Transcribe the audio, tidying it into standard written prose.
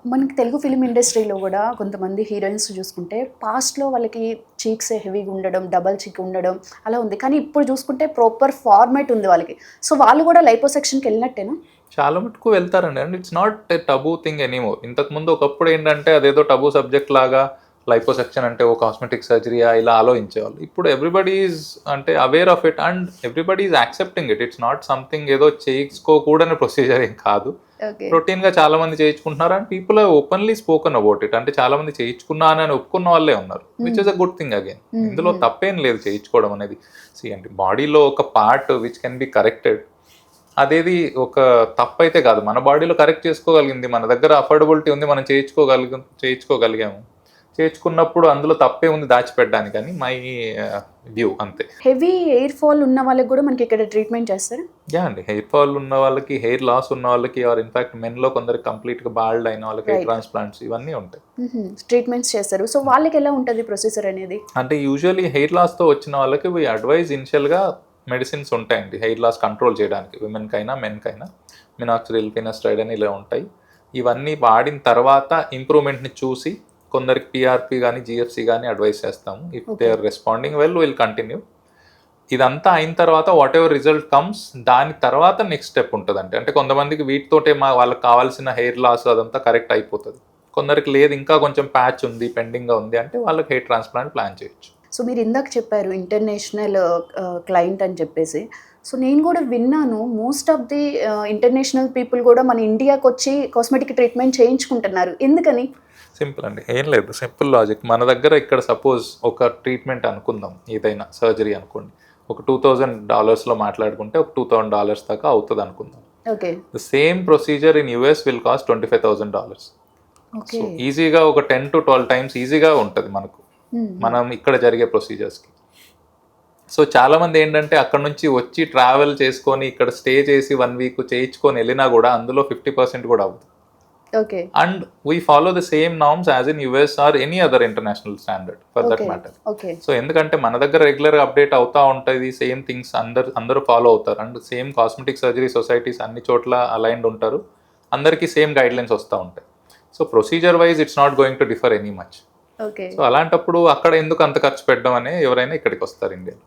మనకి తెలుగు ఫిల్మ్ ఇండస్ట్రీలో కూడా కొంతమంది హీరోయిన్స్ చూసుకుంటే పాస్ట్‌లో వాళ్ళకి చీక్స్ హెవీగా ఉండడం, డబల్ చీక్ ఉండడం అలా ఉంది. కానీ ఇప్పుడు చూసుకుంటే ప్రాపర్ ఫార్మాట్ ఉంది వాళ్ళకి. సో వాళ్ళు కూడా లైపోసెక్షన్‌కి వెళ్ళినట్టేనా? చాలా మటుకు వెళ్తారండి. And it's not a taboo thing anymore. ఇంతకుముందు ఒకప్పుడు ఏంటంటే అదేదో టబూ సబ్జెక్ట్ లాగా లైపోసెక్షన్ అంటే ఓ కాస్మెటిక్ సర్జరీయా ఇలా ఆలోచించేవాళ్ళు. ఇప్పుడు ఎవ్రీబడీ ఈజ్ అంటే aware of it and everybody is accepting it. It's not something ఏదో చేయించుకోకూడని ప్రొసీజర్ ఏం కాదు. ఓకే. రొటీన్‌గా చాలా మంది చేయించుకుంటున్నారు and people have openly spoken about it. అంటే చాలా మంది చేయించుకున్నానని ఒప్పుకున్న వాళ్ళే ఉన్నారు. Which is a good thing again. ఇందులో తప్పేం లేదు చేయించుకోవడం అనేది. అంటే బాడీలో ఒక part which can be corrected. అదేది ఒక తప్పైతే కాదు. మన బాడీలో కరెక్ట్ చేసుకోగలిగింది. మన దగ్గర అఫోర్డబిలిటీ ఉంది. మనం చేయించుకోగలిగాము. చేయించుకున్నప్పుడు అందులో తప్పే ఉంది దాచిపెట్టడానికని మై వ్యూ అంతే. హెవీ హెయిర్ ఫాల్ ఉన్న వాళ్ళకి కూడా మనకి ఇక్కడ ట్రీట్మెంట్ చేస్తారా? అండి. హెయిర్ ఫాల్ ఉన్న వాళ్ళకి, హెయిర్ లాస్ ఉన్న వాళ్ళకి ఆర్ ఇన్‌ఫాక్ట్ మెన్‌లో కొందరికి కంప్లీట్‌గా బాల్డ్ అయిన వాళ్ళకి హెయిర్ ట్రాన్స్‌ప్లాంట్స్ ఇవన్నీ ఉంటాయి. ట్రీట్మెంట్స్ చేస్తారు. సో వాళ్ళకి ఎలా ఉంటది ప్రొసీజర్ అనేది? అంటే యూజువల్లీ హెయిర్ లాస్‌తో వచ్చిన వాళ్ళకి వి అడ్వైజ్ ఇనిషియల్‌గా మెడిసిన్స్ ఉంటాయండి హెయిర్ లాస్ కంట్రోల్ చేయడానికి. విమెన్‌కైనా, మెన్‌కైనా. మినాక్సిడిల్, ఫినాస్టైడ్ అని ఇలా ఉంటాయి. ఇవన్నీ వాడిన తర్వాత ఇంప్రూవ్‌మెంట్‌ని చూసి కొందరికి పీఆర్‌పీ గానీ, జీఎఫ్‌సీ గానీ అడ్వైస్ చేస్తాము. If they are responding well will continue. ఇదంతా అయిన తర్వాత వాట్ ఎవర్ రిజల్ట్ కమ్స్ దాని తర్వాత నెక్స్ట్ స్టెప్ ఉంటదండి. అంటే కొంతమందికి వీటితోటే వాళ్ళకి కావాల్సిన హెయిర్ లాస్ అదంతా కరెక్ట్ అయిపోతది. కొందరికి లేదు ఇంకా కొంచెం ప్యాచ్ ఉంది, పెండింగ్‌గా ఉంది అంటే వాళ్ళకి హెయిర్ ట్రాన్స్‌ప్లాంట్ ప్లాన్ చేయొచ్చు. సో మీరు ఇందాక చెప్పారు ఇంటర్నేషనల్ క్లయింట్ అని చెప్పేసి. సో నేను కూడా విన్నాను most of the international people కూడా మన ఇండియాకొచ్చి కాస్మెటిక్ ట్రీట్మెంట్ చేయించుకుంటున్నారు. ఎందుకని? సింపుల్ అండి. ఏం లేదు. Simple logic. మన దగ్గర ఇక్కడ సపోజ్ ఒక ట్రీట్మెంట్ అనుకుందాం. ఏదైనా సర్జరీ అనుకోండి. ఒక $2000లో మాట్లాడుకుంటే ఒక $2000 దాకా అవుతది అనుకుందాం. Okay. The same procedure in US will cost $25,000. Okay. So ఈజీగా ఒక 10-12 టైమ్స్ ఈజీగా ఉంటది మనకు. మనం ఇక్కడ జరిగే ప్రొసీజర్స్‌కి. సో చాలామంది ఏంటంటే అక్కడ నుంచి వచ్చి ట్రావెల్ చేసుకొని ఇక్కడ స్టే చేసి 1 వీక్ చేయించుకొని వెళ్ళినా కూడా అందులో 50% కూడా అవ్వదు. Okay. And we follow the same norms as in US or any other international standard for that matter. Okay. So ఎందుకంటే మన దగ్గర రెగ్యులర్గా అప్డేట్ అవుతూ ఉంటుంది. సేమ్ థింగ్స్ అందరూ ఫాలో అవుతారు. And same cosmetic surgery societies అన్ని చోట్ల అలైన్డ్ ఉంటారు. అందరికీ సేమ్ గైడ్లైన్స్ వస్తూ ఉంటాయి. So procedure wise it's not going to differ any much. Okay. So అలాంటప్పుడు అక్కడ ఎందుకు అంత ఖర్చు పెట్టడం అనే ఎవరైనా ఇక్కడికి వస్తారు ఇండియాలో.